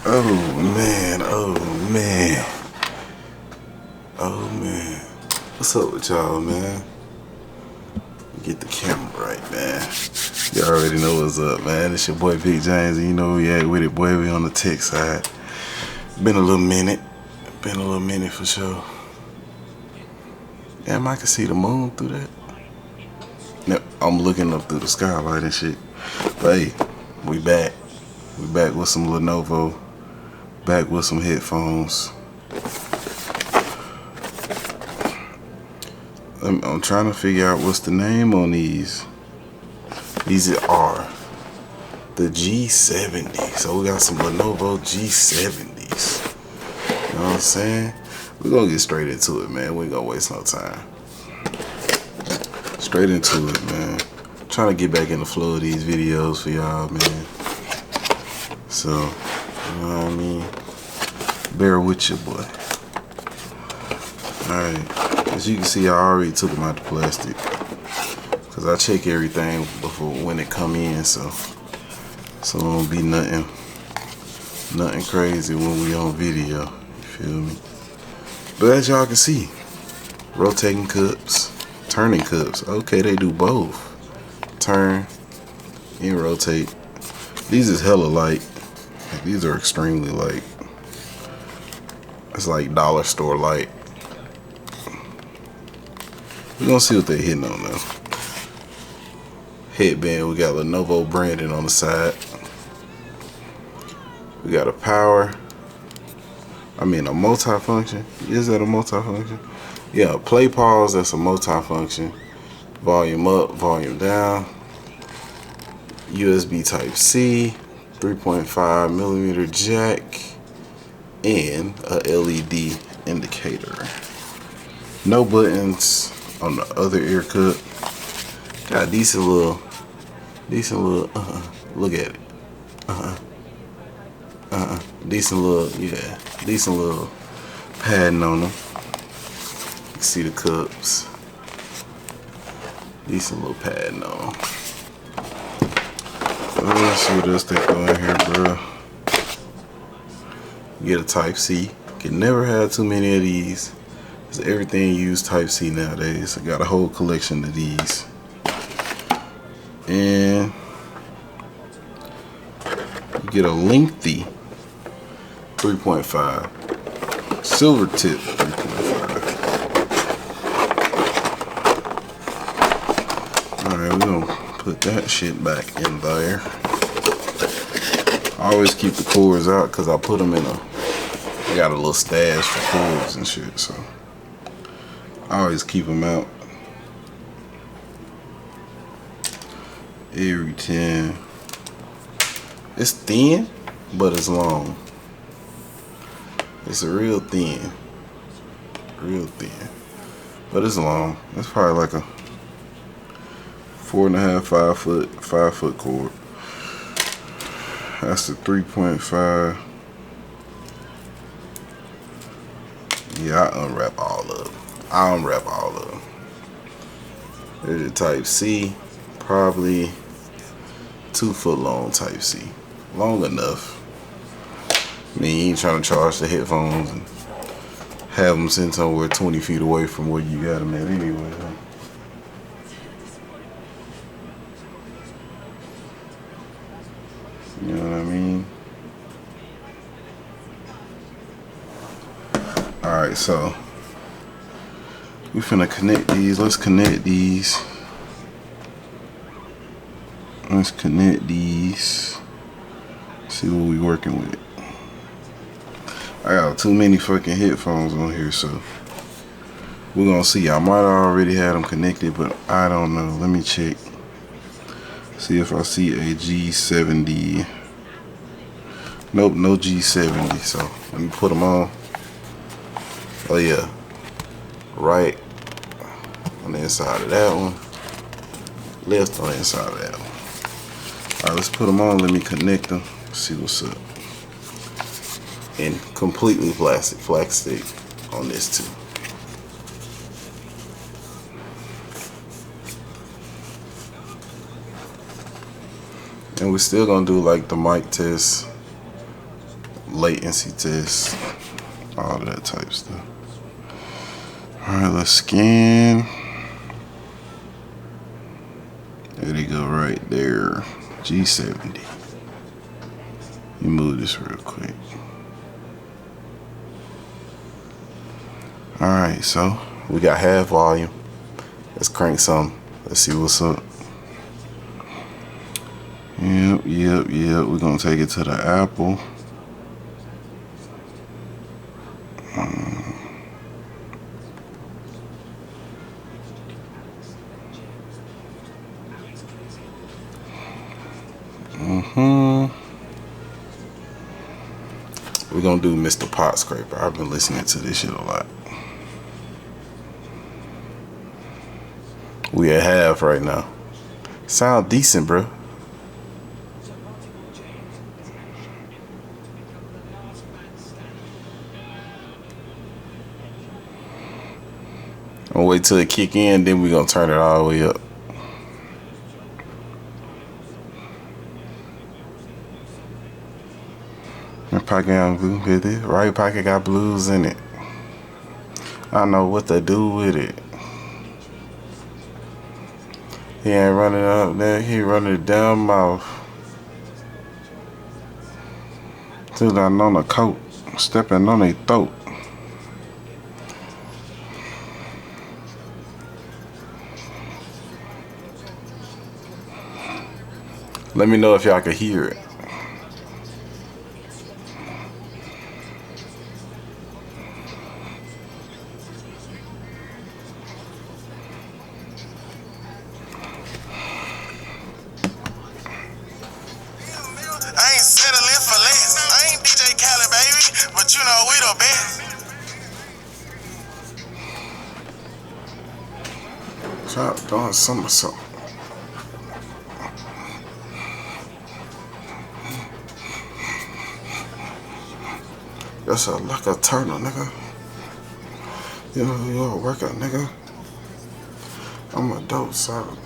Oh man, oh man, oh man. What's up with y'all, man? Get the camera right, man. You already know what's up, man. It's your boy Big James, and you know we at with it, boy. We on the tech side. Been a little minute. For sure. Damn, I can see the moon through that. Yep, I'm looking up through the skylight and shit. But hey, we back. We back with some Lenovo. Back with some headphones. I'm trying to figure out what's the name on these. These are the G70. So we got some Lenovo G70s. You know what I'm saying? We're gonna get straight into it, man. We ain't gonna waste no time. Straight into it, man. Trying to get back in the flow of these videos for y'all, man. So, you know what I mean? Bear with you, boy. Alright. As you can see, I already took them out the plastic. Because I check everything before when it come in, so it won't be nothing crazy when we on video. You feel me? But as y'all can see, rotating cups, turning cups. Okay, they do both. Turn and rotate. These is hella light. These are extremely light. It's like dollar store light. We're gonna see what they're hitting on though. Headband, we got Lenovo branding on the side. We got a power. I mean a multi-function. Is that a multi-function? Yeah, play pause, that's a multi-function. Volume up, volume down. USB type C, 3.5 millimeter jack, and a LED indicator. No buttons on the other ear cup. Got a decent little, look at it. Decent little padding on them. You can see the cups. Decent little padding on them. Let's see what else they throw in here, bro. Get a type C. Can never have too many of these. Cause everything use type C nowadays. I got a whole collection of these. And you get a lengthy 3.5 silver tip 3.5. Alright, we're gonna put that shit back in there. I always keep the cords out because I put them in I got a little stash for cords and shit, so I always keep them out. Every 10. It's thin, but it's long. It's a real thin, but it's long. It's probably like a 4.5, 5 foot cord. That's the 3.5. Yeah, I unwrap all of them. There's a type C, probably 2 foot long type C. Long enough. I mean, you ain't trying to charge the headphones and have them sitting somewhere 20 feet away from where you got them at anyway. Huh? You know what I mean? Alright, so we finna connect these. Let's connect these. See what we working with. I got too many fucking headphones on here, so we're gonna see. I might already have them connected, but I don't know. Let me check. See if I see a G70. Nope, no G70. So let me put them on. Oh yeah, right on the inside of that one, left on the inside of that one. All right, let's put them on. Let me connect them. See what's up. And completely plastic on this too. And we're still gonna do like the mic test latency test, all that type stuff. All right, let's scan. There they go right there. G70. Let me move this real quick. All right, so we got half volume. Let's crank some. Let's see what's up. Yep. We're gonna take it to the Apple. We're gonna do Mr. Pot Scraper. I've been listening to this shit a lot. We at half right now. Sound decent, bro. I'm gonna wait till it kick in, then we're gonna turn it all the way up. Pocket got blue with it. Right pocket got blues in it. I don't know what to do with it. He ain't running up there. He running it down mouth. Still down on the coat. Stepping on their throat. Let me know if y'all can hear it. Stop doing somersault. That's like a turtle, nigga. You know, you a workout, nigga. I'm a dope solid.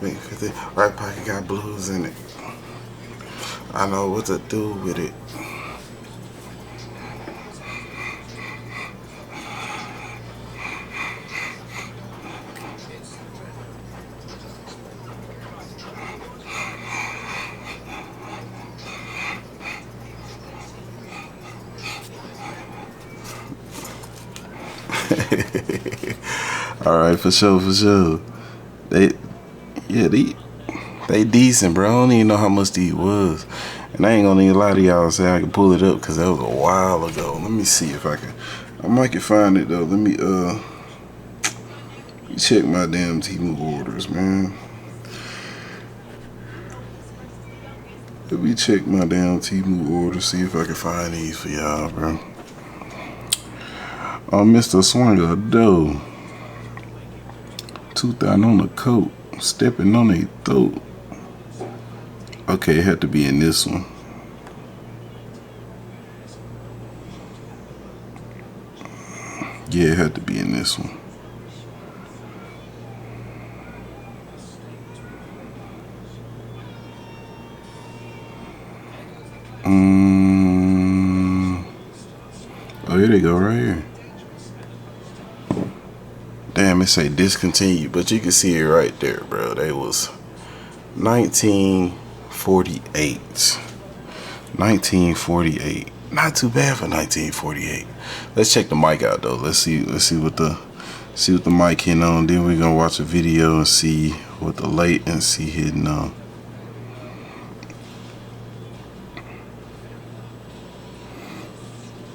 Big 50. Right pocket got blues in it. I know what to do with it. All right, for sure. They decent, bro. I don't even know how much these was, and I ain't gonna need a lot of y'all say I can pull it up because that was a while ago. Let me see if I can. I might can find it though. Let me check my damn Temu orders, man. Let me check my damn Temu orders, see if I can find these for y'all, bro. Oh, Mr. Swanger, though. 2000 on the coat, stepping on a throat. Okay, it had to be in this one. Yeah, it had to be in this one. Oh, here they go, right here. Damn, it say discontinued, but you can see it right there, bro. They was 1948. 1948. Not too bad for 1948. Let's check the mic out though. Let's see what the mic hitting on. Then we're gonna watch a video and see what the latency hitting on.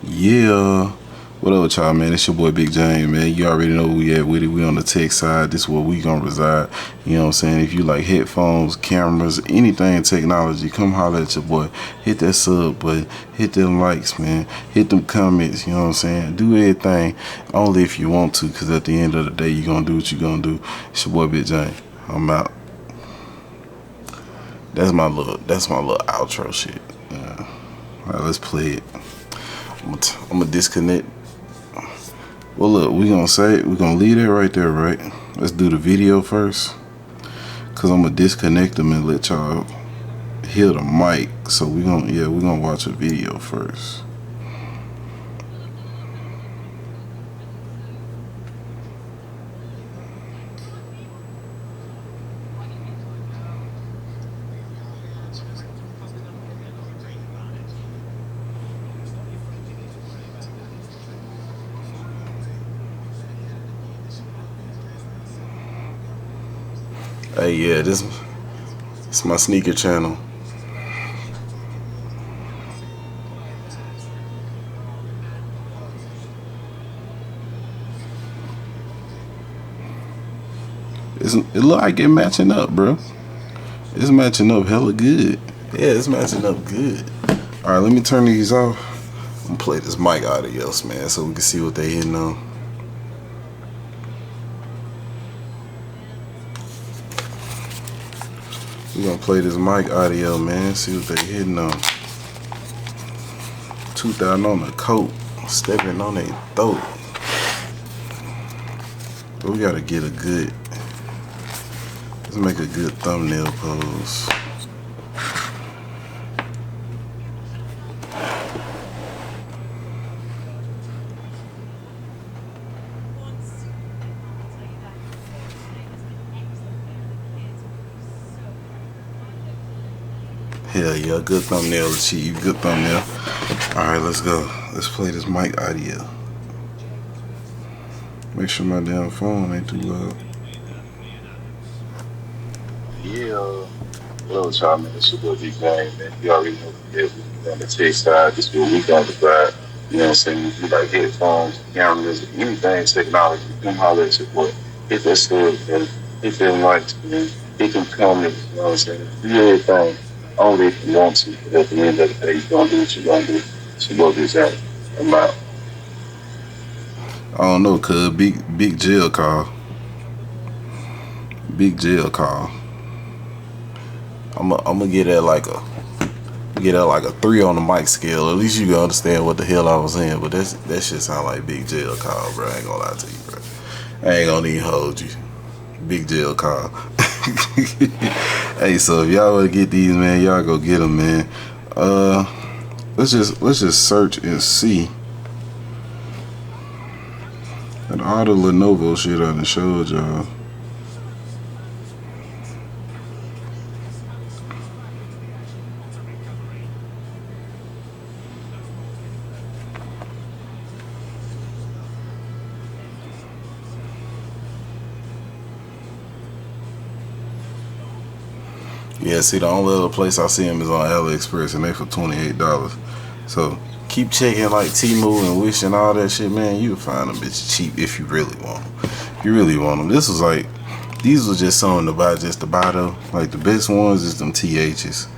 Yeah. What up, y'all, man? It's your boy Big James, man. You already know where we at with it. We on the tech side. This is where we gonna reside. You know what I'm saying? If you like headphones, cameras, anything technology, come holler at your boy. Hit that sub button. Hit them likes, man. Hit them comments. You know what I'm saying? Do everything only if you want to, because at the end of the day, you gonna do what you gonna do. It's your boy Big James. I'm out. That's my little outro shit. All right, let's play it. I'm gonna disconnect. Well, look, we're gonna leave that right there, right? Let's do the video first, cause I'm gonna disconnect them and let y'all hear the mic. So we're gonna watch a video first. Hey, yeah, this is my sneaker channel. It look like it matching up, bro. It's matching up hella good. Yeah, it's matching up good. All right, let me turn these off. I'm gonna play this mic audio, man, so we can see what they hitting on. We're gonna play this mic audio, man, see what they hitting on. 2000 on the coat, stepping on their throat. But we gotta get a good, let's make a good thumbnail pose. Hell yeah, good thumbnail achieved, good thumbnail. Alright, let's go. Let's play this mic audio. Make sure my damn phone ain't too loud. Yeah, hello, y'all, man. It's your boy Big Bang, man. You already know that we on the tech side. This is what we got to buy. You know what I'm saying? We like headphones, cameras, anything technology. Come holler at your boy. Hit that story, man. Hit that lights, man. Hit them comments, you know what I'm saying? Do everything only if you want to. But at the end of the day, you're going to do what you're going to do. It's your boy Big Bang. I'm out. I don't know, cuz big jail call. Big jail call. I'm gonna get at like a 3 on the mic scale. At least you can understand what the hell I was saying. But that shit sound like big jail call, bro. I ain't gonna lie to you, bro. I ain't gonna even hold you. Big jail call. Hey, so if y'all wanna get these, man, y'all go get them, man. Let's just search and see. And all the Lenovo shit I done showed y'all. Yeah, see, the only other place I see them is on AliExpress, and they for $28. So keep checking like Temu and Wish and all that shit, man. You can find them bitches cheap if you really want them. If you really want them. This was like, these was just something to buy just to buy though. Like the best ones is them THs,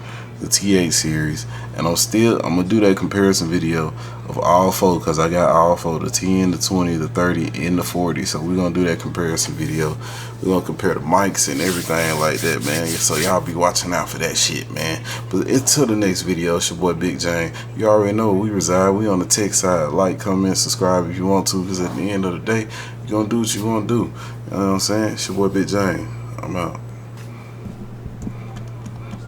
the T8 series. And I'm gonna do that comparison video of all four, because I got all four, the 10, the 20, the 30, and the 40. So we're gonna do that comparison video. We're gonna compare the mics and everything like that, man. So y'all be watching out for that shit, man. But until the next video, it's your boy Big Jane. You already know where we reside. We on the tech side. Like, comment, subscribe if you want to, because at the end of the day, you're gonna do what you want to do. You know what I'm saying? It's your boy Big Jane. I'm out.